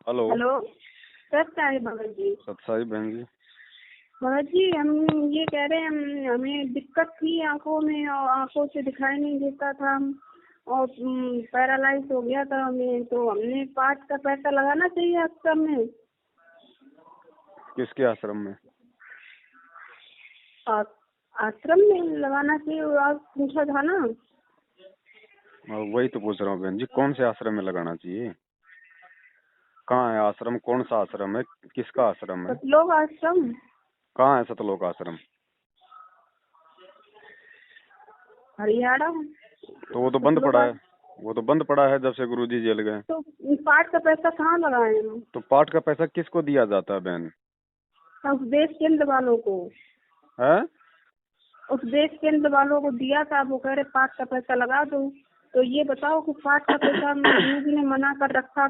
Hello. Hello. सत्य है भगत जी। सत्साई बहन जी। भगत जी, हम ये कह रहे हैं, हमें दिक्कत थी आंखों में और आंखों से दिखाई नहीं देता था और पैरालाइज हो गया था हमें, तो हमने पाँच का पैसा लगाना चाहिए आश्रम में। किसके आश्रम में? आश्रम में लगाना चाहिए, और आज पूछा था ना। वही तो पूछ रहा हूँ बहन जी, कौन से आश्रम में लगाना चाहिए? कहाँ है आश्रम? कौन सा आश्रम है? किसका आश्रम है? सतलोक आश्रम। कहाँ है सतलोक आश्रम? हरियाणा। तो वो तो बंद पड़ा है। वो तो बंद पड़ा है जब से गुरुजी जेल गए। तो पाठ का पैसा कहाँ लगाए हम? तो पाठ का पैसा किसको दिया जाता है बहन? उपदेश केंद्र वालों को। है? उपदेश केंद्र वालों को दिया था, वो कह रहे पाठ का पैसा लगा दो। तो ये बताओ कि पाठ का पैसा गुरुजी ने मना कर रखा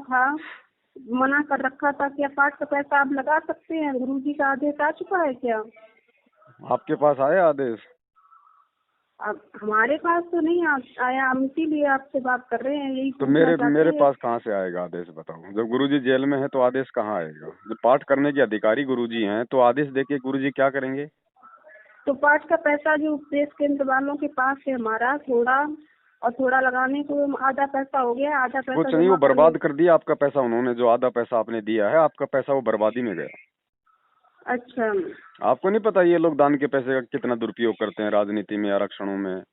था, क्या पाठ का पैसा आप लगा सकते हैं? गुरुजी का आदेश आ चुका है क्या? आपके पास आया आदेश? अब हमारे पास तो नहीं आया, हम इसीलिए आपसे बात कर रहे हैं, यही तो पूछना मेरे चाहते मेरे हैं। पास कहाँ से आएगा आदेश बताओ? जब गुरुजी जेल में है तो आदेश कहाँ आएगा? जब पाठ करने के अधिकारी गुरुजी हैं तो आदेश देके गुरुजी क्या करेंगे? तो पाठ का पैसा जो उपदेश केंद्र वालों के पास है हमारा, थोड़ा और थोड़ा लगाने को आधा पैसा हो गया, आधा पैसा कुछ नहीं, वो जमा कर बर्बाद ले। कर दिया आपका पैसा उन्होंने। जो आधा पैसा आपने दिया है, आपका पैसा वो बर्बादी में गया। अच्छा, आपको नहीं पता ये लोग दान के पैसे का कितना दुरुपयोग करते हैं राजनीति में, आरक्षणों में?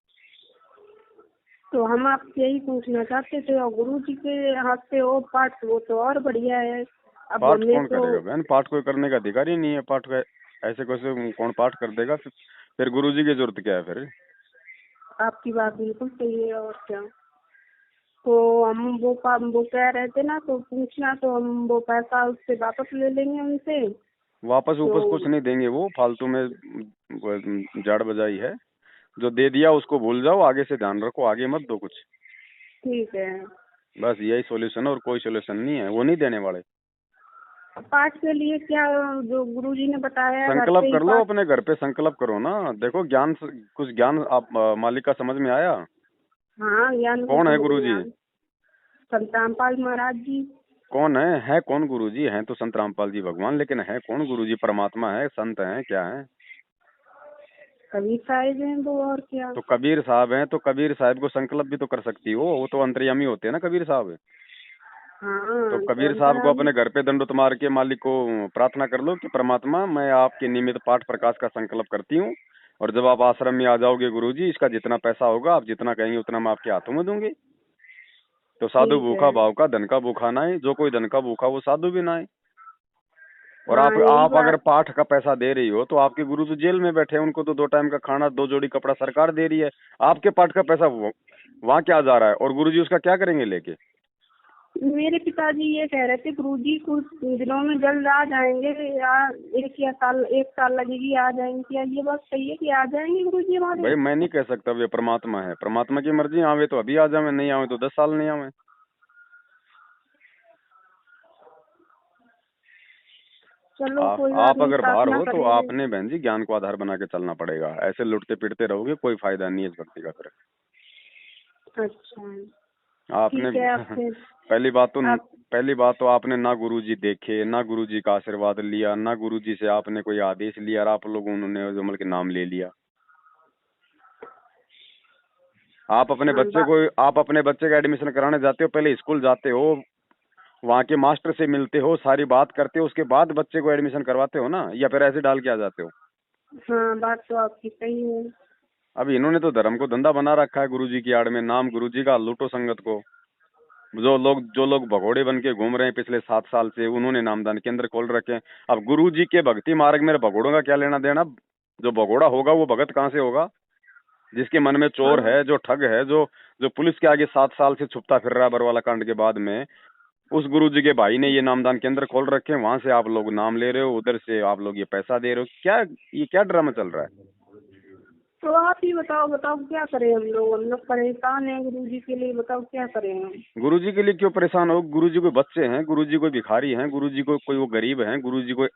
तो हम आपसे यही पूछना चाहते थे, और गुरु जी के हाथ से वो पाठ, वो तो और बढ़िया है। अब पाठ हमें कौन तो करेगा बहन? पाठ कोई करने का अधिकारी नहीं है। पाठ का ऐसे कैसे कौन पाठ कर देगा? फिर गुरुजी की जरूरत क्या है फिर? आपकी बात बिल्कुल सही है, और क्या। तो हम वो कह रहे थे ना, तो पूछना, तो हम वो पैसा उससे वापस ले लेंगे उनसे। वापस तो ऊपस कुछ नहीं देंगे, वो फालतू में जाड़ बजाई है। जो दे दिया उसको भूल जाओ, आगे से ध्यान रखो, आगे मत दो कुछ। ठीक है। बस यही सॉल्यूशन है, और कोई सॉल्यूशन नहीं है। वो नहीं देने वाले। पाठ के लिए क्या, जो गुरु जी ने बताया है, घर संकल्प पे ही कर लो, पाठ। अपने घर पे संकल्प करो ना। देखो कुछ ज्ञान आप मालिक का समझ में आया? हाँ, ज्ञान तो कौन है समझ में गुरुजी? आ। संत रामपाल महाराज जी। कौन है कौन गुरुजी? हैं तो संत रामपाल जी भगवान, लेकिन है कौन गुरुजी? परमात्मा है? संत है? क्या है? कबीर साहिब हैं वो, और क्या। तो कबीर साहब हैं, तो कबीर साहब को संकल्प भी तो कर सकती हो। वो तो अंतर्यामी होते हैं ना कबीर साहब। तो हाँ, तो कबीर साहब को अंतरामी। अपने घर पे दंडोत मार के मालिक को प्रार्थना कर लो कि परमात्मा, मैं आपके निमित्त पाठ प्रकाश का संकल्प करती हूँ, और जब आप आश्रम में आ जाओगे गुरुजी, इसका जितना पैसा होगा आप जितना कहेंगे उतना मैं आपके हाथों में दूंगी। तो साधु ठीक भूखा है। भाव का, धन का भूखा ना है। जो कोई धन का भूखा वो साधु भी ना है। और हाँ, यही आप अगर बात। पाठ का पैसा दे रही हो तो आपके गुरु तो जेल में बैठे हैं, उनको तो 2 टाइम का खाना, 2 जोड़ी कपड़ा सरकार दे रही है। आपके पाठ का पैसा वहाँ क्या जा रहा है? और गुरुजी उसका क्या करेंगे लेके? मेरे पिताजी ये कह रहे थे, गुरुजी कुछ दिनों में जल्द आ जाएंगे, या एक साल लगेगी, आ जाएंगे। क्या ये बात सही है कि आ जाएंगे गुरुजी हमारे? भाई मैं नहीं कह सकता, वे परमात्मा है, परमात्मा की मर्जी। आवे तो अभी आ जावे, नहीं आवे तो 10 साल नहीं आवे। चलो, कोई बात आप नहीं, अगर बाहर प्रार्थना हो तो करेंगे। आपने बहन जी ज्ञान को आधार बना के चलना पड़ेगा। ऐसे लुटते पिटते रहोगे, कोई फायदा नहीं है इस भक्ति का फिर। अच्छा, आपने ठीक है। आपसे पहली बात तो आप पहली बात तो आपने ना गुरुजी देखे, ना गुरुजी का आशीर्वाद लिया, ना गुरुजी से आपने कोई आदेश लिया, और आप लोगों उन्होंने जो के नाम ले लिया। आप अपने बच्चे का एडमिशन कराने जाते हो, पहले स्कूल जाते हो, वहाँ के मास्टर से मिलते हो, सारी बात करते हो, उसके बाद बच्चे को एडमिशन करवाते हो ना, या फिर ऐसे डाल के आ जाते हो? हाँ, बात तो आपकी सही है। अब इन्होंने तो धर्म को धंधा बना रखा है गुरुजी की आड़ में। नाम गुरुजी का, लूटो संगत को। जो लोग भगोड़े बन के घूम रहे हैं पिछले 7 साल से, उन्होंने नामदान केंद्र खोल रखे हैं। अब गुरुजी के भक्ति मार्ग में भगोड़ों का क्या लेना देना? जो भगोड़ा होगा वो भगत कहाँ से होगा? जिसके मन में चोर हाँ, है, जो ठग है, जो जो पुलिस के आगे 7 साल से छुपता फिर रहा है बरवाला कांड के बाद में, उस गुरुजी के भाई ने ये नामदान केंद्र खोल रखे हैं। वहां से आप लोग नाम ले रहे हो, उधर से आप लोग ये पैसा दे रहे हो। ये क्या ड्रामा चल रहा है? तो आप ही बताओ, क्या करें? हम लोग परेशान हैं गुरुजी के लिए, बताओ क्या करें हम। गुरुजी के लिए क्यों परेशान हो? गुरुजी कोई बच्चे हैं? गुरुजी कोई भिखारी हैं? गुरुजी को कोई वो गरीब हैं? गुरुजी कोई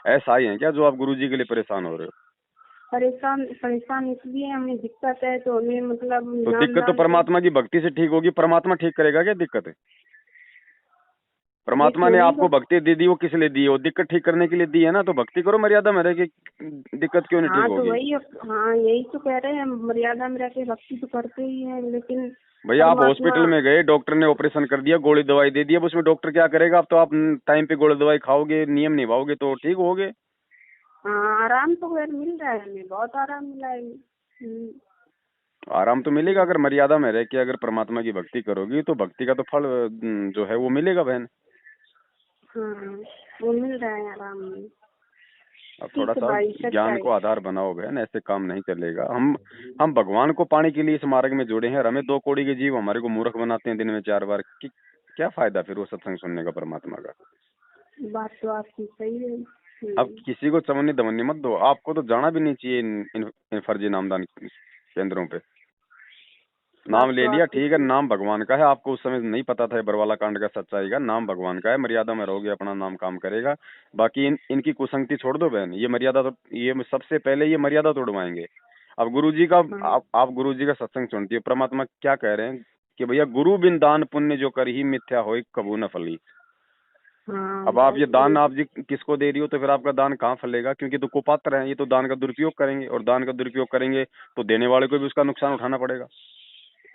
ऐसा ही है क्या जो आप गुरुजी के लिए परेशान हो रहे हो? परेशान परेशान इसलिए, हमें दिक्कत है, तो हमें मतलब तो नाम दिक्कत तो दान के। परमात्मा की भक्ति से ठीक होगी। परमात्मा ठीक करेगा क्या दिक्कत है? परमात्मा ने चोरी आपको का। भक्ति दे दी, वो किस लिए दी है? वो दिक्कत ठीक करने के लिए दी है ना, तो भक्ति करो मर्यादा में रह के, दिक्कत क्यों नहीं ठीक हाँ तो होगी? वही हाँ यही तो कह रहे हैं, मर्यादा में रह के भक्ति तो करते ही हैं, लेकिन भैया आप परमात्मा। हॉस्पिटल में गए, डॉक्टर ने ऑपरेशन कर दिया, गोली दवाई दे दी, अब उसमें डॉक्टर क्या करेगा? अब तो आप टाइम पे गोली दवाई खाओगे, नियम निभाओगे तो ठीक होगे। हाँ आराम तो खैर मिल रहा है, हमें बहुत आराम मिला है। आराम तो मिलेगा अगर मर्यादा में रह के अगर परमात्मा की भक्ति करोगी, तो भक्ति का तो फल जो है वो मिलेगा बहन। हाँ वो मिल रहा है आराम में। अब थोड़ा ठीक है सा भाई, ज्ञान सच्चाई। को आधार बनाओ बहन, ऐसे काम नहीं चलेगा। हम भगवान को पाने के लिए इस मार्ग में जुड़े हैं, और हमें दो कौड़ी के जीव हमारे को मूर्ख बनाते हैं दिन में 4 बार कि क्या फायदा फिर वो सत्संग सुनने का परमात्मा का? बात तो आपकी सही है। अब किसी को चवन्नी दवन्नी मत दो, आपको तो जाना भी नहीं चाहिए इन फर्जी नामदान केंद्रों पे। नाम बात ले तो लिया आपकी ठीक है, सही। नाम भगवान का है, आपको उस समय नहीं पता था ये बरवाला कांड का सच्चाई का, नाम भगवान का है, मर्यादा में रहोगे अपना नाम काम करेगा। बाकी इनकी कुसंगति छोड़ दो बहन, ये मर्यादा तो ये सबसे पहले ये मर्यादा तोड़वाएंगे। अब गुरुजी का हाँ आप गुरुजी का सत्संग सुनती है, परमात्मा क्या कह रहे हैं कि भैया गुरु बिन दान पुण्य जो कर ही मिथ्या होय कबू न फली। हाँ अब आप बहुत ये दान सही। आप जी किसको दे रही हो, तो फिर आपका दान कहाँ फलेगा? क्योंकि तो कुपात्र हैं, ये तो दान का दुरुपयोग करेंगे, और दान का दुरुपयोग करेंगे तो देने वाले को भी उसका नुकसान उठाना पड़ेगा।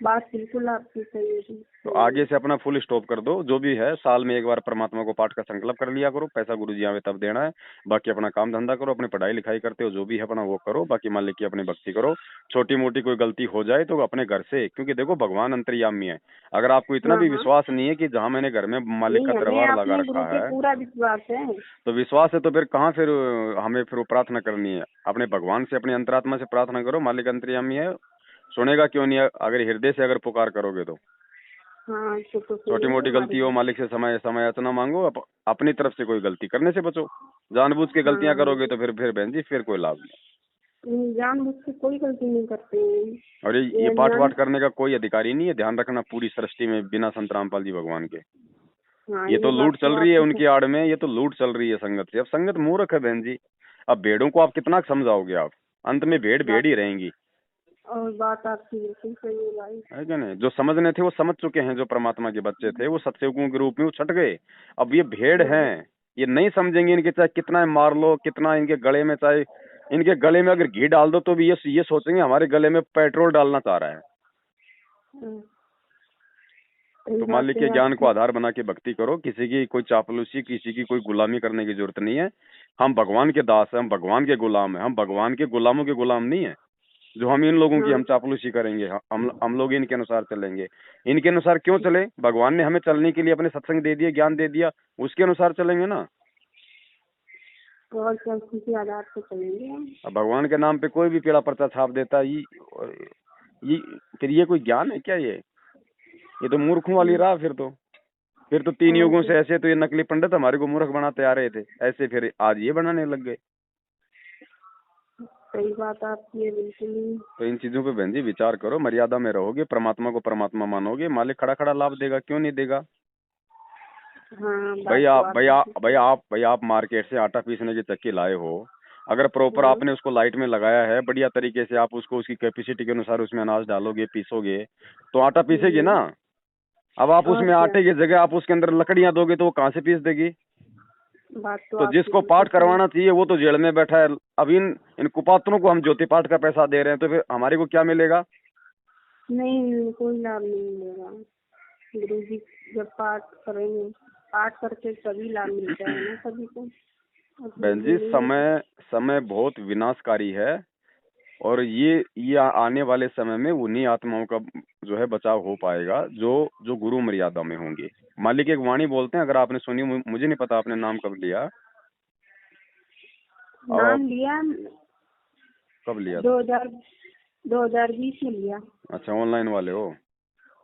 बात बिल्कुल आपकी सही है जी। तो आगे से अपना फुल स्टॉप कर दो, जो भी है साल में एक बार परमात्मा को पाठ का संकल्प कर लिया करो, पैसा गुरुजी आवे तब देना है, बाकी अपना काम धंधा करो, अपनी पढ़ाई लिखाई करते हो जो भी है अपना वो करो, बाकी मालिक की अपनी भक्ति करो। छोटी मोटी कोई गलती हो जाए तो अपने घर से, क्योंकि देखो भगवान अंतर्यामी है। अगर आपको इतना हाँ भी हाँ। विश्वास नहीं है कि जहाँ मैंने घर में मालिक का नहीं हमें दरबार लगा अपने गुरु रखा पे है, पूरा विश्वास है। तो विश्वास है तो फिर कहाँ फिर हमें फिर वो प्रार्थना करनी है? अपने भगवान से अपनी अंतरात्मा से प्रार्थना करो, मालिक अंतर्यामी है, सुनेगा क्यों नहीं? अगर हृदय से अगर पुकार करोगे तो हाँ तो छोटी सुनिए मोटी हमारी गलती हो, बात। मालिक से समय समय याचना मांगो, अपनी तरफ से कोई गलती करने से बचो। जानबूझ के गलतियां हाँ करोगे तो फिर बहन जी फिर कोई लाभ नहीं। जानबूझ के कोई गलती नहीं करते हैं। और ये ये पाठ अनजान। वाठ करने का कोई अधिकारी नहीं है, ध्यान रखना, पूरी सृष्टि में बिना संत रामपाल जी भगवान के। हाँ ये ये तो बात लूट तो चल रही है आपकी उनकी आड़ में, ये तो लूट चल रही है संगत से। अब संगत मूर्ख है बहन जी, अब भेड़ों को आप कितना समझाओगे? आप अंत में भेड़ भेड़ बात। ही रहेंगी, और बात आपकी बिल्कुल सही है भाई। है क्या नहीं? जो समझने थे वो समझ चुके हैं, जो परमात्मा के बच्चे थे वो सत्सेवकों के रूप में वो छट गए। अब ये भेड़ हाँ हैं, ये नहीं समझेंगे, इनके चाहे कितना मार लो, कितना इनके गले में, चाहे इनके गले में अगर घी डाल दो तो भी ये सोचेंगे हमारे गले में पेट्रोल डालना चाह रहा है। हाँ, सही तो बात मालिक के है ज्ञान को आपकी। आधार बना के भक्ति करो, किसी की कोई चापलूसी, किसी की कोई गुलामी करने की जरूरत नहीं है। हम भगवान के दास हैं, हम भगवान के गुलाम हैं, हम भगवान के गुलामों के गुलाम नहीं है जो हम इन लोगों की हाँ हम चापलूसी करेंगे। हम लोग इनके अनुसार चलेंगे। इनके अनुसार क्यों चले? भगवान ने हमें चलने के लिए अपने सत्संग दे दिया, ज्ञान दे दिया, उसके अनुसार चलेंगे ना। और सब किसी आधार पे चलेंगे हम। अब भगवान के नाम पे कोई भी पेड़ा पर्चा छाप देता है, ये फिर ये कोई ज्ञान है क्या? ये तो मूर्खों वाली राह। फिर तो 3 युगों और से ऐसे तो ये नकली पंडित हमारे को मूर्ख बनाते आ रहे थे, ऐसे फिर आज ये बनाने लग गए। सही बात आपकी है बिल्कुल ही। तो इन चीजों पे बहन जी विचार करो, मर्यादा में रहोगे, परमात्मा को परमात्मा मानोगे, मालिक खड़ा खड़ा लाभ देगा, क्यों नहीं देगा? हाँ भाई बात तो आप भाई आपकी आप सही। भाई आप मार्केट से आटा पीसने की चक्की लाए हो, अगर प्रॉपर हाँ आपने उसको लाइट में लगाया है, बढ़िया तरीके से आप उसको उसकी कैपेसिटी के अनुसार उसमें अनाज डालोगे, पीसोगे, तो आटा पीसेगी ना। अब आप और उसमें क्या। आटे की जगह आप उसके अंदर लकड़ियां दोगे तो वो कहाँ से पीस देगी? बात तो तो आपकी जिसको बिल्कुल पाठ सही। करवाना चाहिए वो तो जेल में बैठा है। अब इन कुपात्रों को हम ज्योति पाठ का पैसा दे रहे हैं, तो फिर हमारे को क्या मिलेगा? नहीं कोई लाभ नहीं मिलेगा। गुरु जी जब पाठ करेंगे, पाठ करके तभी लाभ मिलता है ना सभी को। बहन जी नहीं मिलता। समय समय बहुत विनाशकारी है, और ये आने वाले समय में उन्हीं आत्माओं का जो है बचाव हो पाएगा जो जो गुरु मर्यादा में होंगे। मालिक एक वाणी बोलते हैं, अगर आपने सुनी, मुझे नहीं पता आपने नाम कब लिया। और नाम लिया कब लिया था? 2020 में लिया। अच्छा, ऑनलाइन वाले हो?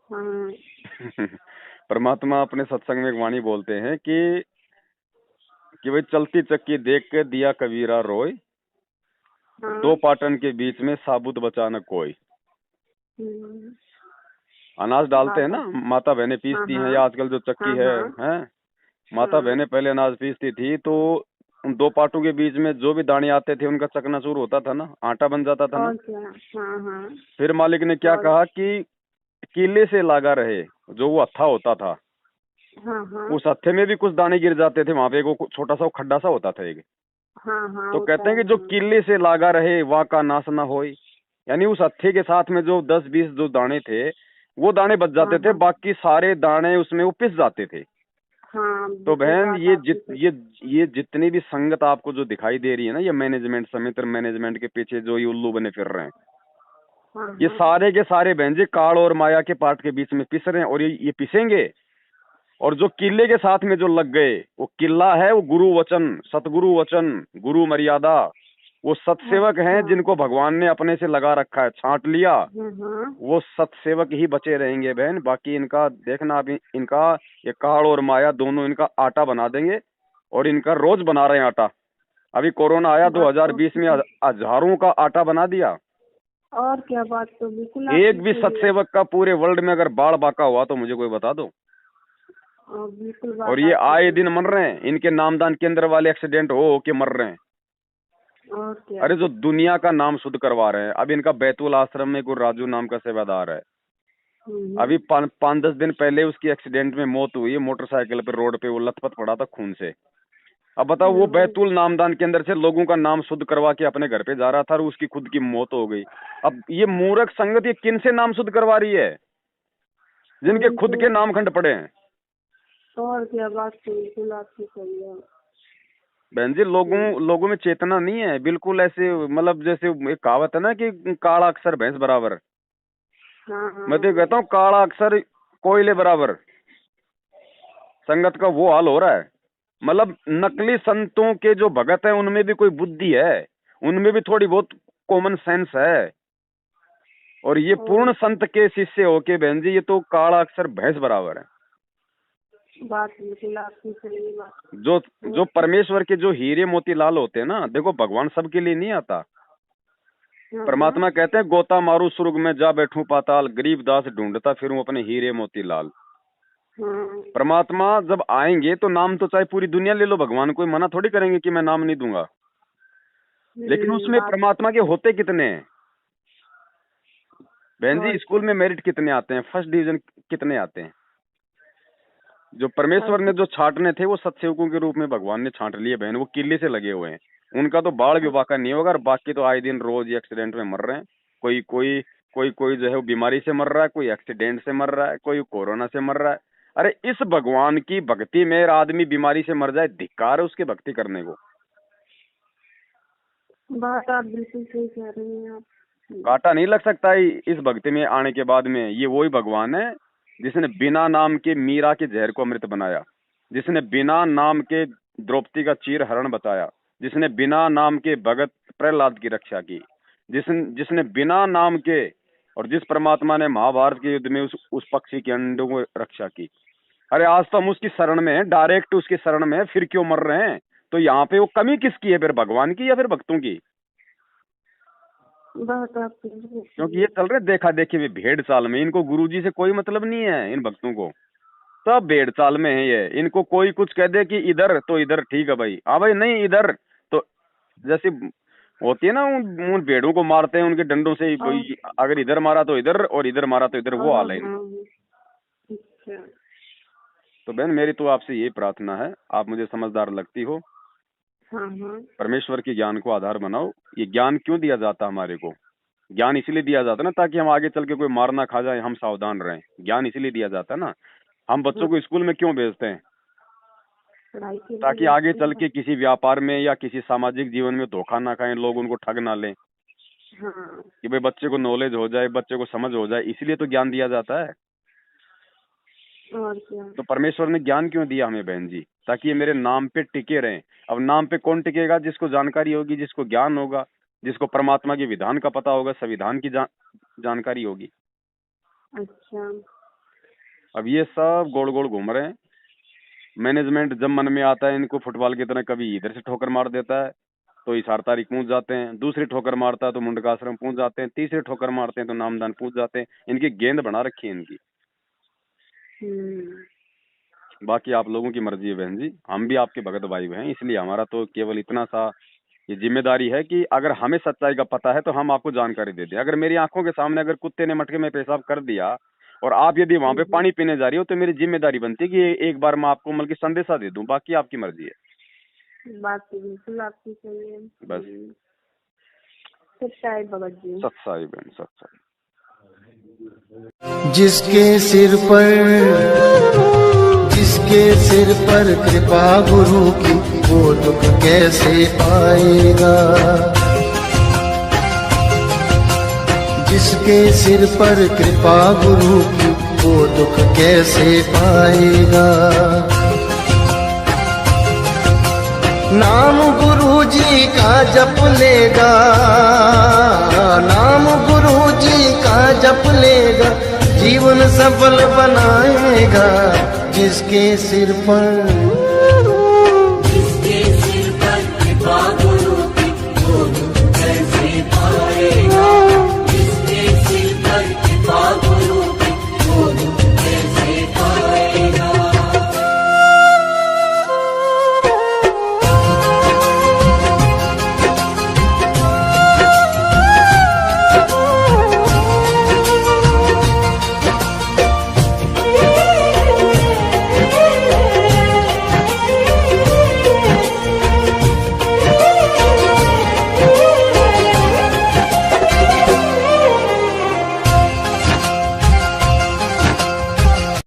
हाँ परमात्मा अपने सत्संग में एक वाणी बोलते हैं कि भाई चलती चक्की देख के दिया कबीरा रोय, हाँ। 2 पाटन के बीच में साबुत बचा न कोई। हम्म, अनाज डालते हैं बात ना, आप। माता बहनें हाँ पीसती हैं, हाँ या आजकल जो चक्की हाँ है, हाँ हैं माता हाँ। बहनें पहले अनाज पीसती थी, तो उन 2 पाटों के बीच में जो भी दाने आते थे उनका चकनाचूर होता था ना, आटा बन जाता था ना। और क्या। हाँ हाँ। फिर मालिक ने क्या और कहा कि कीले से लागा रहे, जो वो हत्था होता था, हाँ हाँ उस हत्थे में भी कुछ दाने गिर जाते थे, वहां पे एक वो छोटा सा वो खड्डा सा होता था एक। हाँ हाँ तो होता कहते हैं है कि जो हाँ। किले से लागा रहे वहाँ का नाश ना होए, यानी उस हत्थे के साथ में जो 10-20 जो दाने थे वो दाने बच हाँ जाते थे, हाँ बाकी सारे दाने उसमें वो पिस जाते थे। हाँ तो बिल्कुल बहन बात ये आपकी सही। ये जितनी भी संगत आपको जो दिखाई दे रही है ना, ये मैनेजमेंट समिति मैनेजमेंट के पीछे जो ये उल्लू बने फिर रहे हैं, हाँ ये हाँ सारे के सारे बहन जी काल और माया के पाठ के बीच में पिस रहे हैं, और ये पिसेंगे। और जो किले के साथ में जो लग गए, वो किला है वो गुरु वचन, सतगुरु वचन, गुरु मर्यादा, वो सतसेवक हैं अच्छा जिनको भगवान ने अपने से लगा रखा है, छांट लिया, हाँ वो सतसेवक ही बचे रहेंगे बहन। बाकी इनका देखना, अभी इनका ये काल और माया दोनों इनका आटा बना देंगे, और इनका रोज बना रहे हैं आटा। अभी कोरोना आया बात तो 2020 में, हजारों का आटा बना दिया। और क्या, बात तो बिल्कुल एक आपकी भी सही है। सतसेवक का पूरे वर्ल्ड में अगर बाढ़ बाका हुआ तो मुझे कोई बता दो। और बिल्कुल और बात ये आपकी आए सही दिन मर रहे हैं, इनके नामदान केंद्र वाले एक्सीडेंट हो के मर रहे हैं। है। और क्या। अरे जो दुनिया का नाम शुद्ध करवा रहे हैं। अब इनका बैतूल आश्रम में कोई राजू नाम का सेवादार है, हम्म। अभी 5-10 दिन पहले उसकी एक्सीडेंट में मौत हुई है, मोटरसाइकिल पे रोड पे वो लथपथ पड़ा था खून से। अब बताओ, वो हम्म। बैतूल नामदान के अंदर से लोगों का नाम शुद्ध करवा के अपने घर पे जा रहा था, और उसकी खुद की मौत हो गई। अब ये मूर्ख संगत ये किन से नाम शुद्ध करवा रही है, जिनके वही खुद तो। के नाम खंड पड़े हैं। और क्या, बात तो बिल्कुल आपकी सही है। बहन जी, लोगों हम्म। लोगों में चेतना नहीं है बिल्कुल, ऐसे मतलब जैसे एक कहावत है ना कि काला अक्षर भैंस बराबर। हाँ हाँ मैं तो हाँ। कहता हूँ काला अक्षर कोयले बराबर, संगत का वो हाल हो रहा है। मतलब नकली संतों के जो भगत हैं उनमें भी कोई बुद्धि है, उनमें भी थोड़ी बहुत कॉमन सेंस है, और ये और पूर्ण संत के शिष्य होके बहन जी ये तो काला अक्षर भैंस बराबर है। बात बिल्कुल आपकी सही है। बात जो जो बहुत। परमेश्वर के जो हीरे मोती लाल होते हैं ना, देखो भगवान सबके लिए नहीं आता। हाँ हाँ परमात्मा कहते हैं गोता मारू सुर्ग में जा बैठूं पाताल, गरीब दास ढूंढता फिरूं अपने हीरे मोती लाल। हाँ। परमात्मा जब आएंगे तो नाम तो चाहे पूरी दुनिया ले लो, भगवान कोई मना थोड़ी करेंगे कि मैं नाम नहीं दूंगा। लेकिन उसमें बात। परमात्मा के होते कितने हैं बहन जी, और स्कूल क्या। में मेरिट कितने आते हैं, फर्स्ट डिवीजन कितने आते हैं। जो परमेश्वर और ने जो छांटने थे वो सतसेवकों के रूप में भगवान ने छांट लिए बहन, वो किले से लगे हुए हैं। उनका तो बाढ़ भी बाका नहीं होगा, और बाकी तो आए दिन रोज एक्सीडेंट में मर रहे हैं। कोई कोई कोई जो है वो बीमारी से मर रहा है, कोई एक्सीडेंट से मर रहा है, कोई कोरोना से मर रहा है। अरे इस भगवान की भक्ति में आदमी बीमारी से मर जाए, धिक्कार है उसकी भक्ति करने को। बात आप बिल्कुल सही कह रही हैं आप। कांटा नहीं लग सकता है इस भक्ति में आने के बाद में। ये वही भगवान है जिसने बिना नाम के मीरा के जहर को अमृत बनाया, जिसने बिना नाम के द्रौपदी का चीर हरण बताया, जिसने बिना नाम के भगत प्रहलाद की रक्षा की, जिसने जिसने बिना नाम के, और जिस परमात्मा ने महाभारत के युद्ध में उस पक्षी के अंडों को रक्षा की। अरे आज तो हम उसकी शरण में हैं, डायरेक्ट उसकी शरण में हैं, फिर क्यों मर रहे हैं। तो यहाँ पे वो कमी किसकी है फिर, भगवान की या फिर भक्तों की। बात आप बिल्कुल क्योंकि सही ये है। चल रहे देखा देखी में भेड़ चाल में, इनको गुरुजी से कोई मतलब नहीं है इन भक्तों को। सब भेड़ चाल में है ये, इनको कोई कुछ कह दे कि इधर तो इधर ठीक है भाई, हाँ भाई नहीं इधर तो, जैसे होती है ना उन भेड़ों को मारते हैं उनके डंडों से और भाई, अगर इधर मारा तो इधर और इधर मारा तो इधर, वो हाल है हाँ। इनका। अच्छा। तो बहन मेरी तो आपसे यही प्रार्थना है, आप मुझे समझदार लगती हो, हाँ हाँ परमेश्वर के ज्ञान को आधार बनाओ। ये ज्ञान क्यों दिया जाता है हमारे को, ज्ञान इसलिए दिया जाता है ना ताकि हम आगे चल के कोई मार ना खा जाए, हम सावधान रहें। ज्ञान इसलिए दिया जाता है ना। हम बच्चों हाँ। को स्कूल में क्यों भेजते हैं, पढ़ाई के ताकि लिए आगे अच्छी चल बात। के किसी व्यापार में या किसी सामाजिक जीवन में धोखा ना खाएं, लोग उनको ठग ना लें, हाँ। कि भाई बच्चे को नॉलेज हो जाए, बच्चे को समझ हो जाए, इसलिए तो ज्ञान दिया जाता है। और क्या। तो परमेश्वर ने ज्ञान क्यों दिया हमें बहन जी, ताकि ये मेरे नाम पे टिके रहें। अब नाम पे कौन टिकेगा, जिसको जानकारी होगी, जिसको ज्ञान होगा, जिसको परमात्मा के विधान का पता होगा, संविधान की जानकारी होगी। अच्छा। अब ये सब गोल गोल घूम रहे हैं। मैनेजमेंट जब मन में आता है इनको फुटबॉल की तरह कभी इधर से ठोकर मार देता है तो हिसार तारीख पहुंच जाते हैं, दूसरी ठोकर मारता है तो मुंडका आश्रम पहुंच जाते हैं, तीसरी ठोकर मारते हैं तो नामदान पहुंच जाते हैं। इनकी गेंद बना रखी है इनकी। हम्म। बाकी आप लोगों की मर्जी है बहन जी, हम भी आपके भगत भाई हैं, इसलिए हमारा तो केवल इतना सा ये जिम्मेदारी है कि अगर हमें सच्चाई का पता है तो हम आपको जानकारी दे दें। अगर मेरी आंखों के सामने अगर कुत्ते ने मटके में पेशाब कर दिया और आप यदि वहां पे पानी पीने जा रही हो तो मेरी जिम्मेदारी बनती है कि एक बार मैं आपको मतलब कि संदेशा दे दूं, बाकी आपकी मर्जी है। बात तो बिल्कुल आपकी सही है। बस सच्चाई भगत जी। सच्चाई बहन, सच्चाई। जिसके सिर पर कृपा गुरु की, वो दुख कैसे पाएगा। जिसके सिर पर कृपा गुरु की, वो दुख कैसे पाएगा। नाम गुरु जी का जप लेगा, नाम गुरु जी का जप लेगा, जीवन सफल बनाएगा। जिसके सिर पर